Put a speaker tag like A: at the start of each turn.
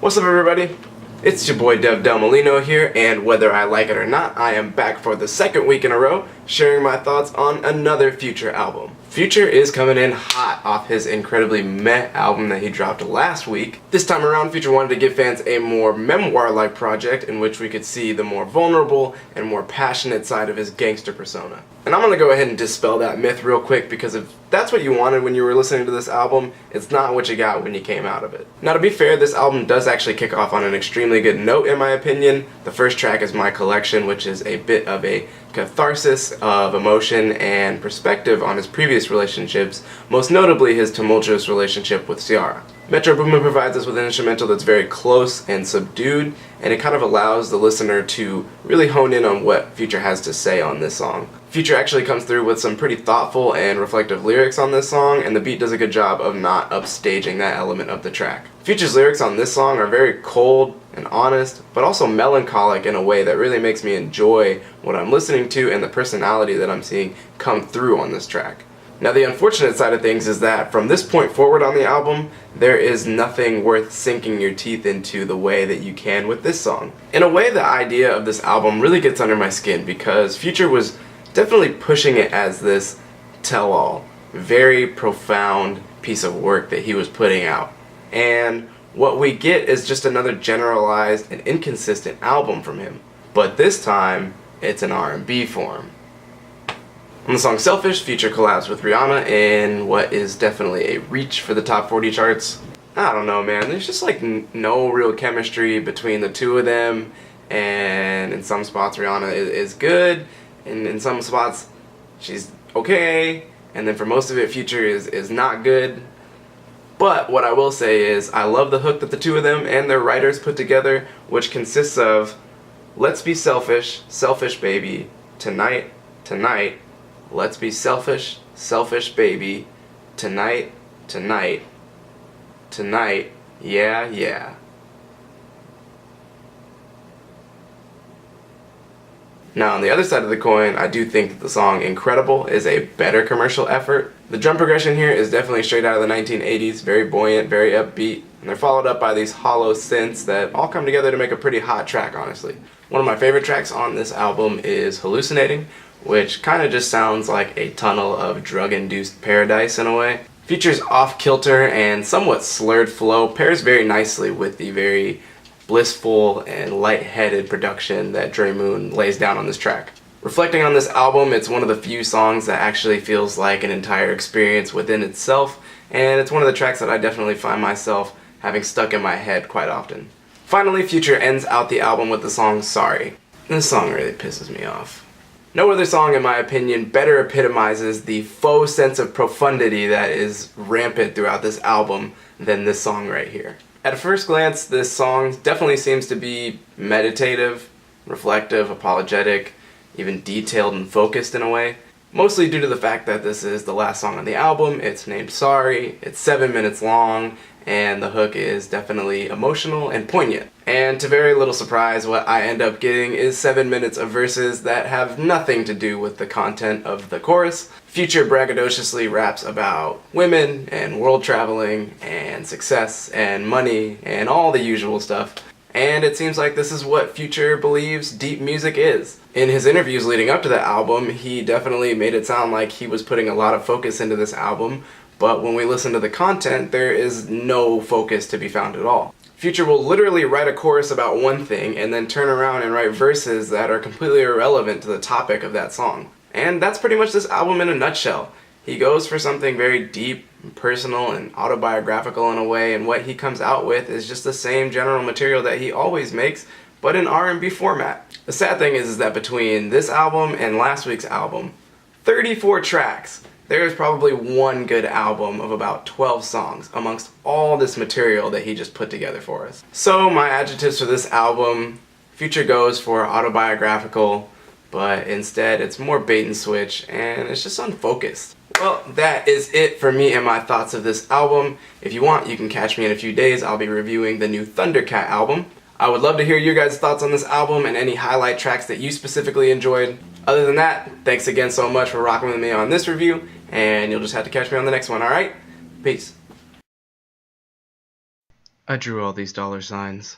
A: What's up, everybody? It's your boy Dev Del Molino here, and whether I like it or not, I am back for the second week in a row sharing my thoughts on another Future album. Future is coming in hot off his incredibly meh album that he dropped last week. This time around, Future wanted to give fans a more memoir-like project in which we could see the more vulnerable and more passionate side of his gangster persona. And I'm gonna go ahead and dispel that myth real quick, because if that's what you wanted when you were listening to this album, it's not what you got when you came out of it. Now, to be fair, this album does actually kick off on an extremely good note in my opinion. The first track is My Collection, which is a bit of a catharsis of emotion and perspective on his previous relationships, most notably his tumultuous relationship with Ciara. Metro Boomin provides us with an instrumental that's very close and subdued, and it kind of allows the listener to really hone in on what Future has to say on this song. Future actually comes through with some pretty thoughtful and reflective lyrics on this song, and the beat does a good job of not upstaging that element of the track. Future's lyrics on this song are very cold and honest, but also melancholic in a way that really makes me enjoy what I'm listening to and the personality that I'm seeing come through on this track. Now, the unfortunate side of things is that from this point forward on the album, there is nothing worth sinking your teeth into the way that you can with this song. In a way, the idea of this album really gets under my skin, because Future was definitely pushing it as this tell-all, very profound piece of work that he was putting out. And what we get is just another generalized and inconsistent album from him. But this time, it's an R&B form. On the song Selfish, Future collabs with Rihanna in what is definitely a reach for the top 40 charts. I don't know, man. There's just like no real chemistry between the two of them, and in some spots Rihanna is good, and in some spots she's okay, and then for most of it Future is not good. But what I will say is I love the hook that the two of them and their writers put together, which consists of "Let's be selfish, selfish baby, tonight, tonight. Let's be selfish, selfish baby, tonight, tonight, tonight, yeah, yeah." Now, on the other side of the coin, I do think that the song Incredible is a better commercial effort. The drum progression here is definitely straight out of the 1980s, very buoyant, very upbeat, and they're followed up by these hollow synths that all come together to make a pretty hot track, honestly. One of my favorite tracks on this album is Hallucinating, which kind of just sounds like a tunnel of drug-induced paradise in a way. Future's off-kilter and somewhat slurred flow pairs very nicely with the very blissful and light-headed production that Dre Moon lays down on this track. Reflecting on this album, it's one of the few songs that actually feels like an entire experience within itself, and it's one of the tracks that I definitely find myself having stuck in my head quite often. Finally, Future ends out the album with the song Sorry. This song really pisses me off. No other song, in my opinion, better epitomizes the faux sense of profundity that is rampant throughout this album than this song right here. At first glance, this song definitely seems to be meditative, reflective, apologetic, even detailed and focused in a way. Mostly due to the fact that this is the last song on the album, it's named Sorry, it's 7 minutes long, and the hook is definitely emotional and poignant. And to very little surprise, what I end up getting is 7 minutes of verses that have nothing to do with the content of the chorus. Future braggadociously raps about women and world traveling and success and money and all the usual stuff. And it seems like this is what Future believes deep music is. In his interviews leading up to the album, he definitely made it sound like he was putting a lot of focus into this album, but when we listen to the content, there is no focus to be found at all. Future will literally write a chorus about one thing and then turn around and write verses that are completely irrelevant to the topic of that song. And that's pretty much this album in a nutshell. He goes for something very deep, personal, and autobiographical in a way, and what he comes out with is just the same general material that he always makes, but in R&B format. The sad thing is that between this album and last week's album, 34 tracks, there is probably one good album of about 12 songs amongst all this material that he just put together for us. So my adjectives for this album, Future goes for autobiographical, but instead it's more bait and switch, and it's just unfocused. Well, that is it for me and my thoughts of this album. If you want, you can catch me in a few days. I'll be reviewing the new Thundercat album. I would love to hear your guys' thoughts on this album and any highlight tracks that you specifically enjoyed. Other than that, thanks again so much for rocking with me on this review, and you'll just have to catch me on the next one, alright? Peace. I drew all these dollar signs.